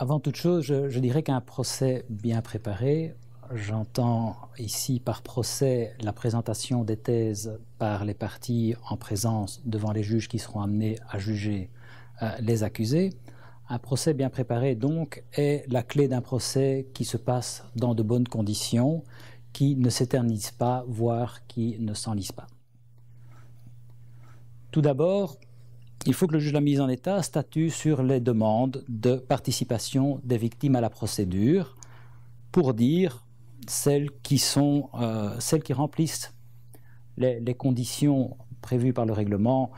Avant toute chose, je dirais qu'un procès bien préparé, j'entends ici par procès la présentation des thèses par les parties en présence devant les juges qui seront amenés à juger les accusés. Un procès bien préparé, donc, est la clé d'un procès qui se passe dans de bonnes conditions, qui ne s'éternise pas, voire qui ne s'enlise pas. Tout d'abord, il faut que le juge de la mise en état statue sur les demandes de participation des victimes à la procédure pour dire celles qui remplissent les conditions prévues par le règlement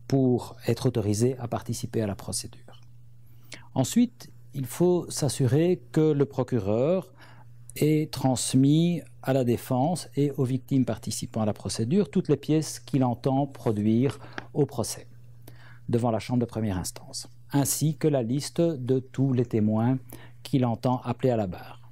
pour être autorisées à participer à la procédure. Ensuite, il faut s'assurer que le procureur ait transmis à la défense et aux victimes participant à la procédure toutes les pièces qu'il entend produire au procès devant la chambre de première instance, ainsi que la liste de tous les témoins qu'il entend appeler à la barre.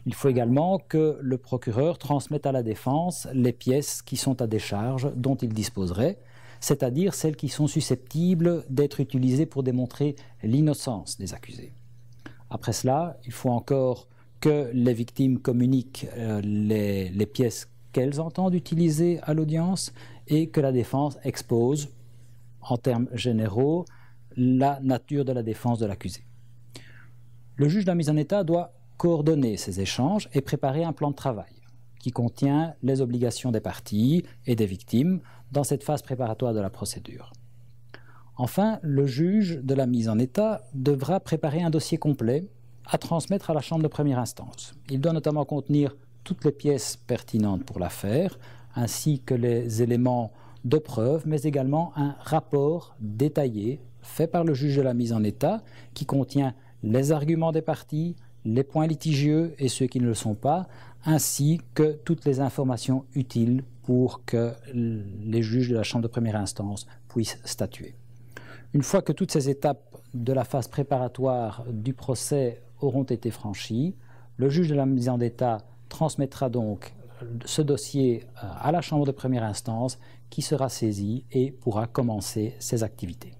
Il faut également que le procureur transmette à la défense les pièces qui sont à décharge dont il disposerait, c'est-à-dire celles qui sont susceptibles d'être utilisées pour démontrer l'innocence des accusés. Après cela, il faut encore que les victimes communiquent les pièces qu'elles entendent utiliser à l'audience et que la défense expose, en termes généraux, la nature de la défense de l'accusé. Le juge de la mise en état doit coordonner ces échanges et préparer un plan de travail qui contient les obligations des parties et des victimes dans cette phase préparatoire de la procédure. Enfin, le juge de la mise en état devra préparer un dossier complet à transmettre à la chambre de première instance. Il doit notamment contenir toutes les pièces pertinentes pour l'affaire, ainsi que les éléments de preuve, mais également un rapport détaillé fait par le juge de la mise en état qui contient les arguments des parties, les points litigieux et ceux qui ne le sont pas, ainsi que toutes les informations utiles pour que les juges de la chambre de première instance puissent statuer. Une fois que toutes ces étapes de la phase préparatoire du procès auront été franchies, le juge de la mise en état transmettra donc ce dossier à la chambre de première instance qui sera saisie et pourra commencer ses activités.